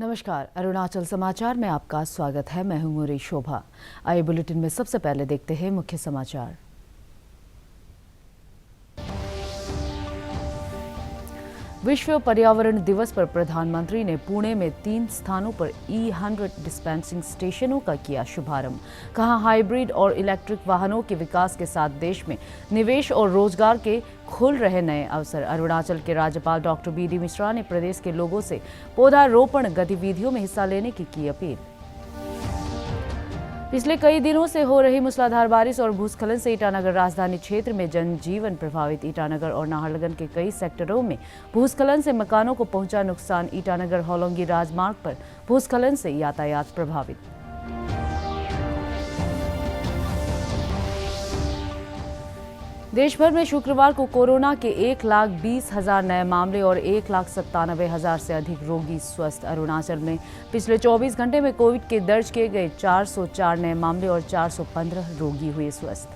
नमस्कार, अरुणाचल समाचार में आपका स्वागत है। मैं हूं मुरी शोभा। आइए बुलेटिन में सबसे पहले देखते हैं मुख्य समाचार। विश्व पर्यावरण दिवस पर प्रधानमंत्री ने पुणे में 3 स्थानों पर E100 डिस्पेंसिंग स्टेशनों का किया शुभारंभ। कहा, हाइब्रिड और इलेक्ट्रिक वाहनों के विकास के साथ देश में निवेश और रोजगार के खुल रहे नए अवसर। अरुणाचल के राज्यपाल डॉक्टर BD मिश्रा ने प्रदेश के लोगों से पौधारोपण गतिविधियों में हिस्सा लेने की अपील। पिछले कई दिनों से हो रही मूसलाधार बारिश और भूस्खलन से ईटानगर राजधानी क्षेत्र में जनजीवन प्रभावित। ईटानगर और नाहरलगुन के कई सेक्टरों में भूस्खलन से मकानों को पहुंचा नुकसान। ईटानगर होलोंगी राजमार्ग पर भूस्खलन से यातायात प्रभावित। देश भर में शुक्रवार को कोरोना के 1,20,000 नए मामले और 1,97,000 से अधिक रोगी स्वस्थ। अरुणाचल में पिछले 24 घंटे में कोविड के दर्ज किए गए 404 नए मामले और 415 रोगी हुए स्वस्थ।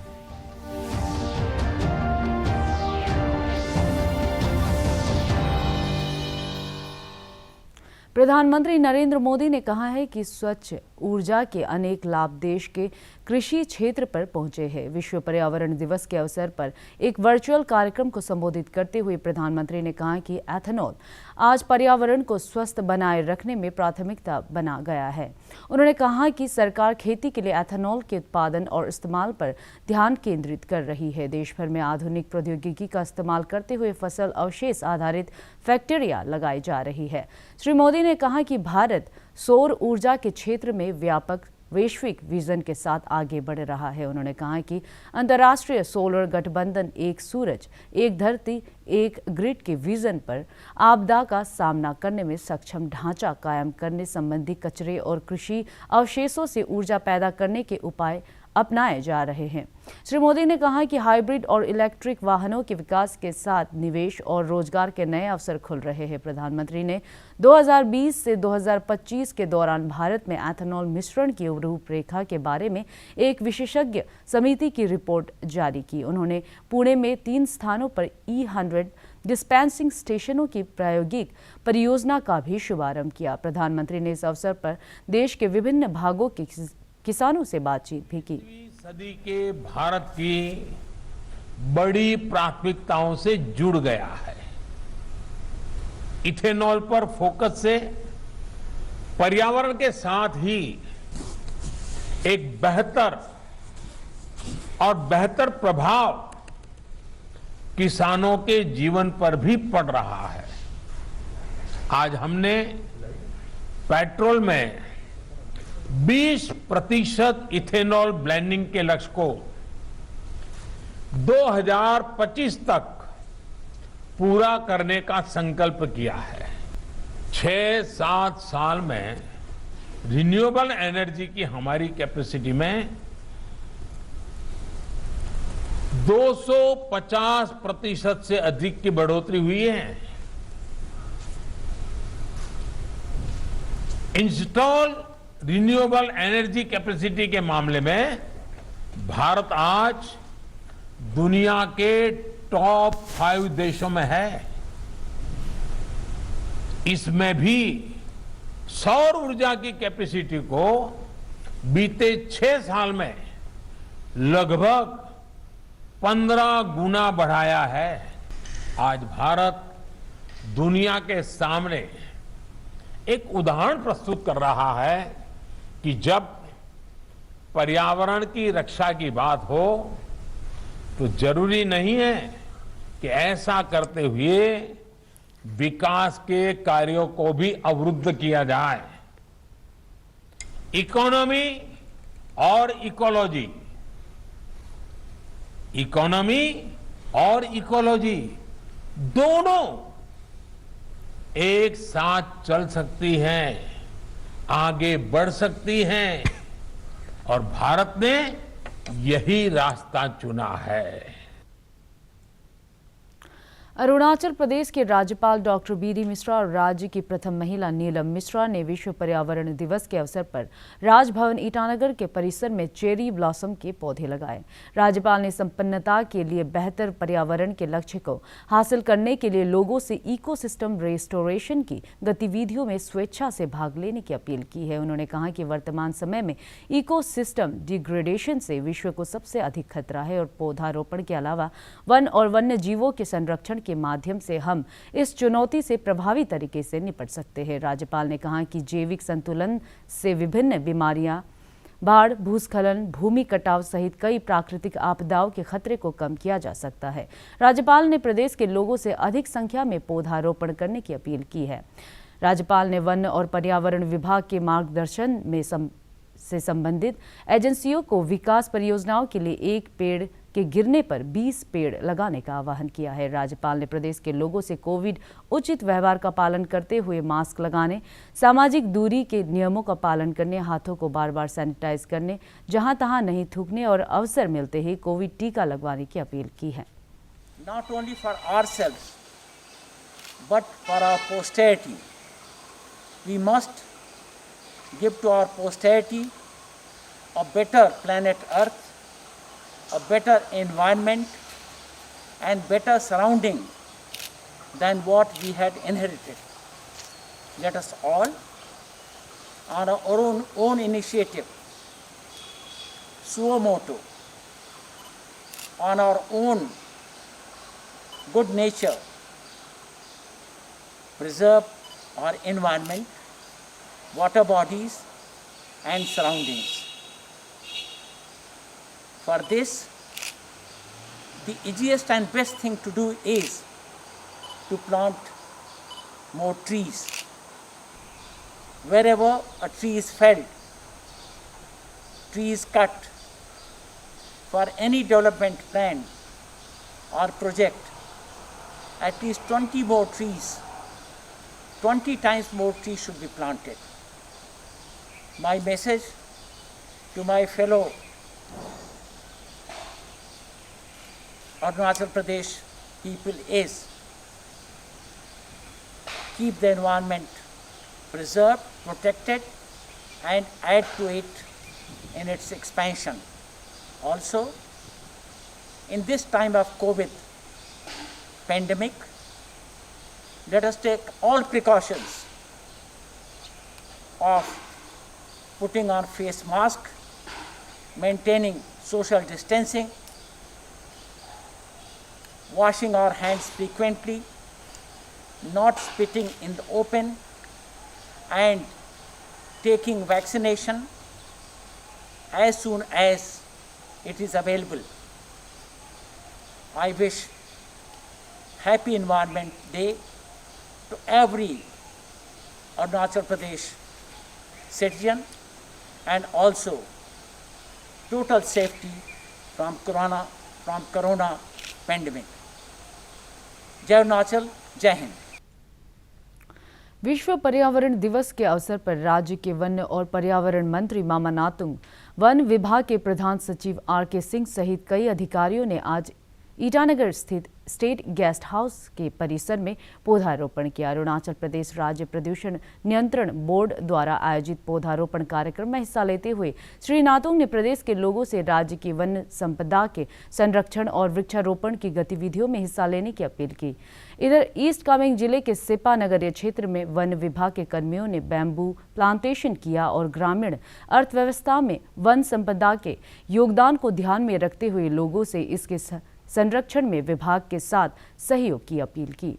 प्रधानमंत्री नरेंद्र मोदी ने कहा है कि स्वच्छ ऊर्जा के अनेक लाभ देश के कृषि क्षेत्र पर पहुंचे हैं। विश्व पर्यावरण दिवस के अवसर पर एक वर्चुअल कार्यक्रम को संबोधित करते हुए प्रधानमंत्री ने कहा कि एथेनॉल आज पर्यावरण को स्वस्थ बनाए रखने में प्राथमिकता बना गया है। उन्होंने कहा कि सरकार खेती के लिए एथेनॉल के उत्पादन और इस्तेमाल पर ध्यान केंद्रित कर रही है। देश भर में आधुनिक प्रौद्योगिकी का इस्तेमाल करते हुए फसल अवशेष आधारित फैक्ट्रियां लगाई जा रही है। श्री मोदी ने कहा कि भारत सौर ऊर्जा के क्षेत्र में व्यापक वैश्विक विजन के साथ आगे बढ़ रहा है। उन्होंने कहा कि अंतर्राष्ट्रीय सोलर गठबंधन एक सूरज, एक धरती, एक ग्रिड के विजन पर आपदा का सामना करने में सक्षम ढांचा कायम करने संबंधी कचरे और कृषि अवशेषों से ऊर्जा पैदा करने के उपाय अपनाए जा रहे हैं। श्री मोदी ने कहा कि हाइब्रिड और इलेक्ट्रिक वाहनों के विकास के साथ निवेश और रोजगार के नए अवसर खुल रहे हैं। प्रधानमंत्री ने 2020 से 2025 के दौरान भारत में एथेनॉल मिश्रण की रूपरेखा के बारे में एक विशेषज्ञ समिति की रिपोर्ट जारी की। उन्होंने पुणे में 3 स्थानों पर E100 डिस्पेंसिंग स्टेशनों की प्रायोगिक परियोजना का भी शुभारंभ किया। प्रधानमंत्री ने इस अवसर पर देश के विभिन्न भागों के किसानों से बातचीत भी की। सदी के भारत की बड़ी प्राथमिकताओं से जुड़ गया है। इथेनॉल पर फोकस से पर्यावरण के साथ ही एक बेहतर प्रभाव किसानों के जीवन पर भी पड़ रहा है। आज हमने पेट्रोल में 20% इथेनॉल ब्लेंडिंग के लक्ष्य को 2025 तक पूरा करने का संकल्प किया है। 6-7 साल में रिन्यूएबल एनर्जी की हमारी कैपेसिटी में 250% से अधिक की बढ़ोतरी हुई है। इंस्टॉल रिन्यूएबल एनर्जी कैपेसिटी के मामले में भारत आज दुनिया के टॉप 5 देशों में है। इसमें भी सौर ऊर्जा की कैपेसिटी को बीते 6 साल में लगभग 15 गुना बढ़ाया है। आज भारत दुनिया के सामने एक उदाहरण प्रस्तुत कर रहा है कि जब पर्यावरण की रक्षा की बात हो तो जरूरी नहीं है कि ऐसा करते हुए विकास के कार्यों को भी अवरुद्ध किया जाए। इकोनॉमी और इकोलॉजी दोनों एक साथ चल सकती हैं, आगे बढ़ सकती हैं और भारत ने यही रास्ता चुना है। अरुणाचल प्रदेश के राज्यपाल डॉक्टर बी.डी. मिश्रा और राज्य की प्रथम महिला नीलम मिश्रा ने विश्व पर्यावरण दिवस के अवसर पर राजभवन ईटानगर के परिसर में चेरी ब्लॉसम के पौधे लगाए। राज्यपाल ने संपन्नता के लिए बेहतर पर्यावरण के लक्ष्य को हासिल करने के लिए लोगों से इकोसिस्टम रेस्टोरेशन की गतिविधियों में स्वेच्छा से भाग लेने की अपील की है। उन्होंने कहा कि वर्तमान समय में इकोसिस्टम डिग्रेडेशन से विश्व को सबसे अधिक खतरा है और पौधारोपण के अलावा वन और वन्य जीवों के संरक्षण के माध्यम से हम इस चुनौती से प्रभावी तरीके से निपट सकते हैं। राज्यपाल ने कहा कि जैविक संतुलन से विभिन्न बीमारियां, बाढ़, भूस्खलन, भूमि कटाव सहित कई प्राकृतिक आपदाओं के खतरे को कम किया जा सकता है। राज्यपाल ने प्रदेश के लोगों से अधिक संख्या में पौधारोपण करने की अपील की है। राज्यपाल ने वन और पर्यावरण विभाग के मार्गदर्शन में से संबंधित एजेंसियों को विकास परियोजनाओं के लिए एक पेड़ के गिरने पर 20 पेड़ लगाने का आह्वान किया है। राज्यपाल ने प्रदेश के लोगों से कोविड उचित व्यवहार का पालन करते हुए मास्क लगाने, सामाजिक दूरी के नियमों का पालन करने, हाथों को बार-बार सैनिटाइज करने, जहां तहां नहीं थूकने और अवसर मिलते ही कोविड टीका लगवाने की अपील की है। Not only for ourselves, but for our posterity. We must give to our posterity a better planet Earth, a better environment and better surrounding than what we had inherited. Let us all, on our own initiative, suo motu, on our own good nature, preserve our environment, water bodies and surroundings. For this, the easiest and best thing to do is to plant more trees. Wherever a tree is felled, tree is cut, for any development plan or project, at least 20 more trees, 20 times more trees should be planted. My message to my fellow Arunachal Pradesh people is keep the environment preserved, protected and add to it in its expansion. Also, in this time of COVID pandemic, let us take all precautions of putting on face mask, maintaining social distancing, washing our hands frequently, not spitting in the open and taking vaccination as soon as it is available. I wish Happy Environment Day to every Arunachal Pradesh citizen and also total safety from corona pandemic. जय अरुणाचल, जय हिंद। विश्व पर्यावरण दिवस के अवसर पर राज्य के वन और पर्यावरण मंत्री मामा नातुंग, वन विभाग के प्रधान सचिव आर.के. सिंह सहित कई अधिकारियों ने आज ईटानगर स्थित स्टेट गेस्ट हाउस के परिसर में पौधारोपण किया। अरुणाचल प्रदेश राज्य प्रदूषण नियंत्रण बोर्ड द्वारा आयोजित पौधारोपण कार्यक्रम में हिस्सा लेते हुए श्री नातुंग ने प्रदेश के लोगों से राज्य की वन संपदा के संरक्षण और वृक्षारोपण की गतिविधियों में हिस्सा लेने की अपील की। इधर ईस्ट कामेंग जिले के सिपा नगरीय क्षेत्र में वन विभाग के कर्मियों ने बैम्बू प्लांटेशन किया और ग्रामीण अर्थव्यवस्था में वन संपदा के योगदान को ध्यान में रखते हुए लोगों से इसके संरक्षण में विभाग के साथ सहयोग की अपील की।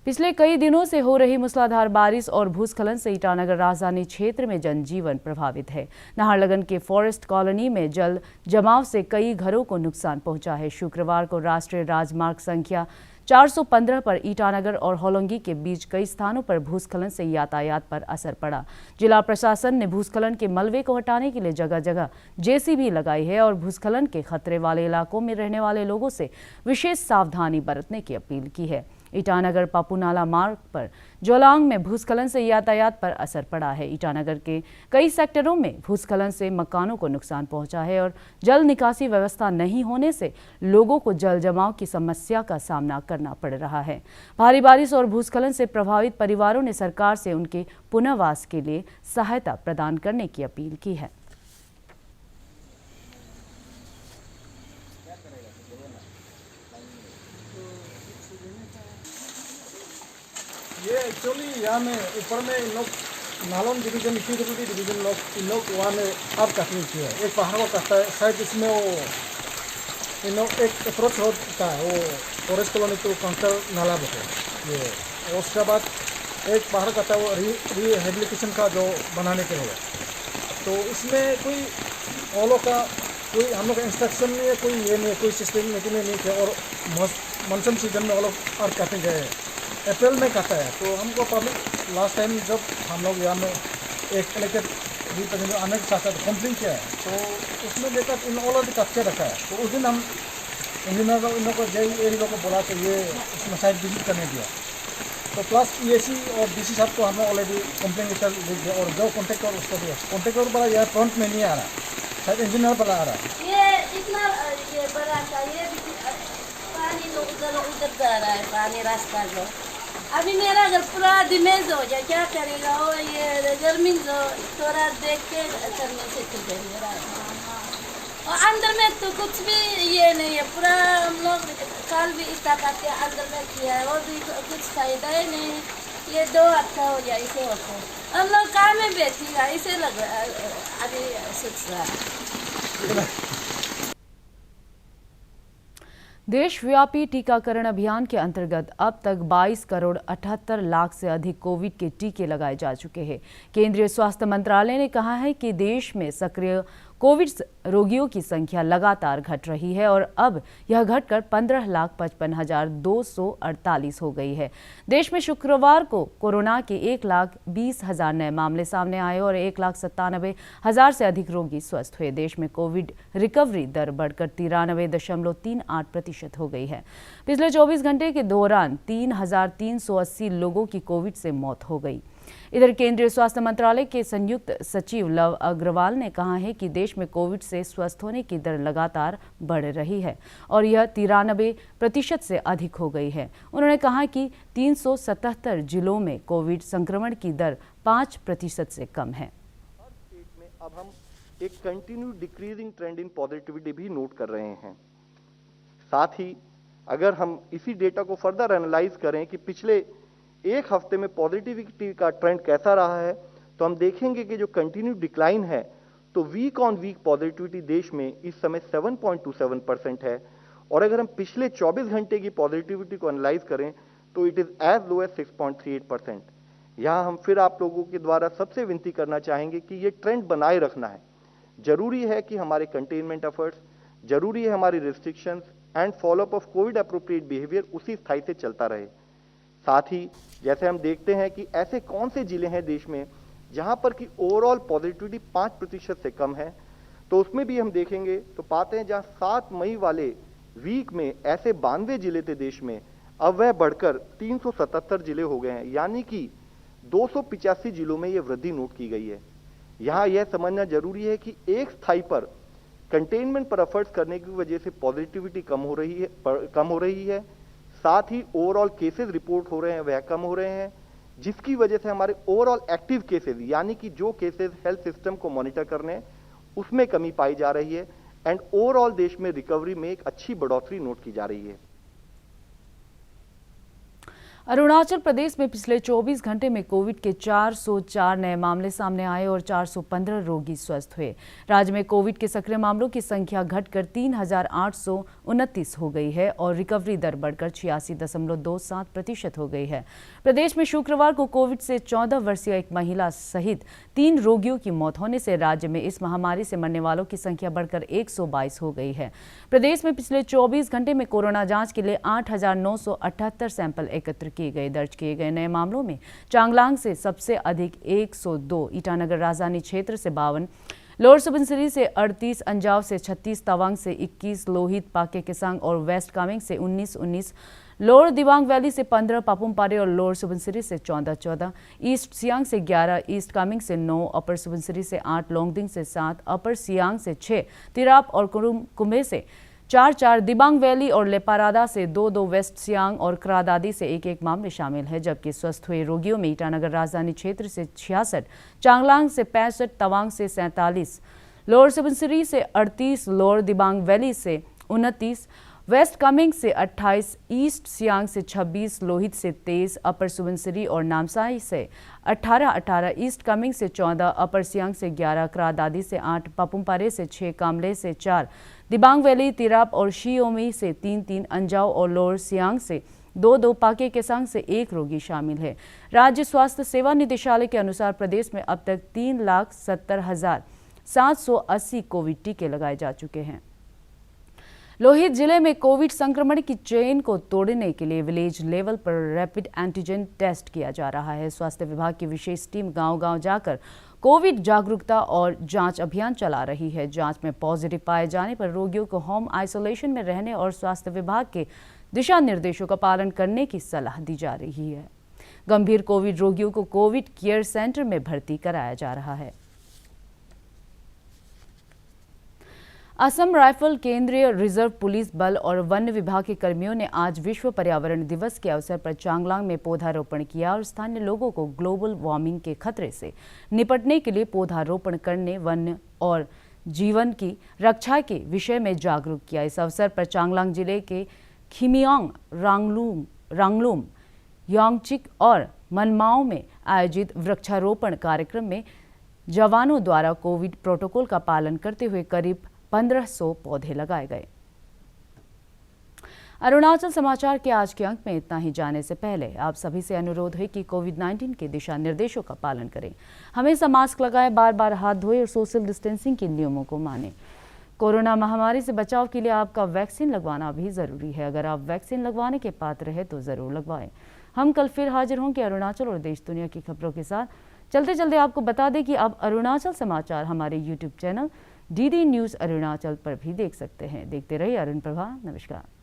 पिछले कई दिनों से हो रही मूसलाधार बारिश और भूस्खलन से ईटानगर राजधानी क्षेत्र में जनजीवन प्रभावित है। नाहरलगन के फॉरेस्ट कॉलोनी में जल जमाव से कई घरों को नुकसान पहुंचा है। शुक्रवार को राष्ट्रीय राजमार्ग संख्या 415 पर ईटानगर और होलोंगी के बीच कई स्थानों पर भूस्खलन से यातायात पर असर पड़ा। जिला प्रशासन ने भूस्खलन के मलबे को हटाने के लिए जगह जगह जेसीबी लगाई है और भूस्खलन के खतरे वाले इलाकों में रहने वाले लोगों से विशेष सावधानी बरतने की अपील की है। ईटानगर पापूनाला मार्ग पर जोलांग में भूस्खलन से यातायात पर असर पड़ा है। ईटानगर के कई सेक्टरों में भूस्खलन से मकानों को नुकसान पहुंचा है और जल निकासी व्यवस्था नहीं होने से लोगों को जल जमाव की समस्या का सामना करना पड़ रहा है। भारी बारिश और भूस्खलन से प्रभावित परिवारों ने सरकार से उनके पुनर्वास के लिए सहायता प्रदान करने की अपील की है। ये एक्चुअली यहाँ में ऊपर में इन लोग नालोन डिवीजन पीडब्ल्यूडी डिवीजन इन लोग वहाँ में अब काटनी चाहिए। एक पहाड़ को काटता है शायद इसमें वो इन लोग एक अप्रोच रोड का वो फॉरेस्ट कॉलोनी टू काउंटर नाला बोलते हैं ये। और उसके बाद एक पहाड़ काटता है वो रिहेबिलिटेशन का जो बनाने के लिए। तो इसमें कोई ऑलो का कोई हम लोग का इंस्ट्रक्शन नहीं है, कोई ये नहीं है, कोई सिस्टम नहीं है। और मानसून सीजन में वो लोग और काटेंगे अप्रैल में काटा है। तो हमको पब्लिक लास्ट टाइम जब हम लोग यहाँ में एक इलेक्टेड रिप्रेजेंटेटिव आने के साथ साथ कंप्लेन किया है तो उसमें लेकर इन ऑलरेडी काट के रखा है। तो उस दिन हम इंजीनियर इन लोग को इन लोग को बोला तो ये उसमें साइड विजिट करने दिया। तो प्लस EAC और DC साहब को हमें ऑलरेडी कंप्लेन लेटर लिख दिया और जो कॉन्ट्रैक्टर उसको दिया। कॉन्ट्रैक्टर वाला यह फ्रंट में नहीं आ रहा, शायद इंजीनियर वाला आ रहा है। ये इतना ये बड़ा था, ये पानी तो उधर जा रहा है, पानी रास्ता जो अभी मेरा घर पूरा डिमेज हो जाए, क्या करेगा वो। ये गर्मी जो थोड़ा देख के करने से ठीक है मेरा। और अंदर में तो कुछ भी ये नहीं है, पूरा हम लोग काल भी इतना काटे अंदर में किया है और भी कुछ फायदा ही नहीं। ये 2 हफ्ता हो गया इसे होते हम लोग काम में बैठेगा इसे लग रहा अभी सोच रहा। देशव्यापी टीकाकरण अभियान के अंतर्गत अब तक 22 करोड़ 78 लाख से अधिक कोविड के टीके लगाए जा चुके हैं। केंद्रीय स्वास्थ्य मंत्रालय ने कहा है कि देश में सक्रिय कोविड रोगियों की संख्या लगातार घट रही है और अब यह घटकर 15,55,248 हो गई है। देश में शुक्रवार को कोरोना के 1,20,000 नए मामले सामने आए और 1,97,000 से अधिक रोगी स्वस्थ हुए। देश में कोविड रिकवरी दर बढ़कर 93.38% हो गई है। पिछले 24 घंटे के दौरान 3,380 लोगों की कोविड से मौत हो गई। इधर केंद्रीय स्वास्थ्य मंत्रालय के संयुक्त सचिव लव अग्रवाल ने कहा है कि देश में कोविड से स्वस्थ होने की दर लगातार बढ़ रही है और यह 93% से अधिक हो गई है। उन्होंने कहा कि 377 जिलों में कोविड संक्रमण की दर 5% से कम है। स्टेट में अब हम एक कंटिन्यू डिक्रीजिंग ट्रेंड इन पॉजिटिविटी भी नोट कर रहे हैं। साथ ही अगर हम इसी डेटा को फर्दर एनालाइज करें कि पिछले एक हफ्ते में पॉजिटिविटी का ट्रेंड कैसा रहा है तो हम देखेंगे कि जो कंटिन्यू डिक्लाइन है तो वीक ऑन वीक पॉजिटिविटी देश में इस समय 7.27% है। और अगर हम पिछले 24 घंटे की पॉजिटिविटी को एनालाइज करें तो it is as low as 6.38%। यहां हम फिर आप लोगों के द्वारा सबसे विनती करना चाहेंगे कि ये ट्रेंड बनाए रखना है। जरूरी है कि हमारे कंटेनमेंट एफर्ट्स, जरूरी है हमारी restrictions and follow up of Covid appropriate behaviour उसी स्थाई से चलता रहे। साथ ही जैसे हम देखते हैं कि ऐसे कौन से जिले हैं देश में जहां पर कि ओवरऑल पॉजिटिविटी 5% से कम है, तो उसमें भी हम देखेंगे तो पाते हैं जहां 7 मई वाले वीक में ऐसे 92 जिले थे देश में, अब वह बढ़कर 377 जिले हो गए हैं, यानी कि 285 जिलों में यह वृद्धि नोट की गई है। यहां यह समझना जरूरी है कि एक स्थाई पर कंटेनमेंट पर एफर्ट्स करने की वजह से पॉजिटिविटी कम हो रही है। साथ ही ओवरऑल केसेस रिपोर्ट हो रहे हैं वह कम हो रहे हैं, जिसकी वजह से हमारे ओवरऑल एक्टिव केसेस यानी कि जो केसेस हेल्थ सिस्टम को मॉनिटर करने उसमें कमी पाई जा रही है एंड ओवरऑल देश में रिकवरी में एक अच्छी बढ़ोतरी नोट की जा रही है। अरुणाचल प्रदेश में पिछले 24 घंटे में कोविड के 404 नए मामले सामने आए और 415 रोगी स्वस्थ हुए। राज्य में कोविड के सक्रिय मामलों की संख्या घटकर 3,829 हो गई है और रिकवरी दर बढ़कर 86.27% हो गई है। प्रदेश में शुक्रवार को कोविड से 14 वर्षीय एक महिला सहित 3 रोगियों की मौत होने से राज्य में इस महामारी से मरने वालों की संख्या बढ़कर 122 हो गई है। प्रदेश में पिछले 24 घंटे में कोरोना जांच के लिए 8,978 सैंपल एकत्र किए गए। दर्ज किए गए नए मामलों में चांगलांग से सबसे अधिक 102, ईटानगर राजधानी क्षेत्र से 52, लोअर सुबनसिरी से 38, अंजाव से 36, तवांग से 21, लोहित, पाके केसांग और वेस्ट कामेंग से 19, लोअर दिबांग वैली से 15, पापुम पारे और लोअर सुबनसिरी से 14, ईस्ट सियांग से 11, ईस्ट कामेंग से 9, अपर सुबनसिरी से 8, लोंगडिंग से 7, अपर सियांग से 6, तिराप और कुंभे से 4, दिबांग वैली और लेपारादा से 2, वेस्ट सियांग और क्रादादी से 1 मामले शामिल है। जबकि स्वस्थ हुए रोगियों में ईटानगर राजधानी क्षेत्र से 66, चांगलांग से 65, तवांग से 47, लोअर सुबनसिरी से 38, लोअर दिबांग वैली से 29, वेस्ट कामेंग से 28, ईस्ट सियांग से 26, लोहित से 23, अपर सुबनसिरी और नामसाई से 18, ईस्ट कामेंग से 14, अपर सियांग से 11, क्रादादी से 8, पापुमपारे से 6, कामले से 4, दिबांग वैली, तिराप और शियोमी से 3, अंजाव और लोअर सियांग से 2, पाके केसांग से 1 रोगी शामिल है। राज्य स्वास्थ्य सेवा निदेशालय के अनुसार प्रदेश में अब तक 3,70,780 कोविड टीके लगाए जा चुके हैं। लोहित जिले में कोविड संक्रमण की चेन को तोड़ने के लिए विलेज लेवल पर रैपिड एंटीजन टेस्ट किया जा रहा है। स्वास्थ्य विभाग की विशेष टीम गांव-गांव जाकर कोविड जागरूकता और जांच अभियान चला रही है। जांच में पॉजिटिव पाए जाने पर रोगियों को होम आइसोलेशन में रहने और स्वास्थ्य विभाग के दिशा निर्देशों का पालन करने की सलाह दी जा रही है। गंभीर कोविड रोगियों को कोविड केयर सेंटर में भर्ती कराया जा रहा है। असम राइफल, केंद्रीय रिजर्व पुलिस बल और वन विभाग के कर्मियों ने आज विश्व पर्यावरण दिवस के अवसर पर चांगलांग में पौधारोपण किया और स्थानीय लोगों को ग्लोबल वार्मिंग के खतरे से निपटने के लिए पौधारोपण करने, वन और जीवन की रक्षा के विषय में जागरूक किया। इस अवसर पर चांगलांग जिले के खिमियांग, रांगलूम, यांगचिक और मनमाओ में आयोजित वृक्षारोपण कार्यक्रम में जवानों द्वारा कोविड प्रोटोकॉल का पालन करते हुए करीब 1500 पौधे लगाए गए। अरुणाचल समाचार के आज के अंक में इतना ही। जाने से पहले आप सभी से अनुरोध है कि कोविड-19 के दिशा निर्देशों का पालन करें, हमेशा मास्क लगाएं, बार-बार हाथ धोएं और सोशल डिस्टेंसिंग के नियमों को मानें। कोरोना महामारी से बचाव के लिए आपका वैक्सीन लगवाना भी जरूरी है। अगर आप वैक्सीन लगवाने के पात्र हैं तो जरूर लगवाएं। हम कल फिर हाजिर होंगे अरुणाचल और देश दुनिया की खबरों के साथ। चलते आपको बता दें कि आप अरुणाचल समाचार हमारे YouTube channel DD news Arunachal पर भी देख सकते हैं। देखते रहिए अरुण प्रभा। नमस्कार।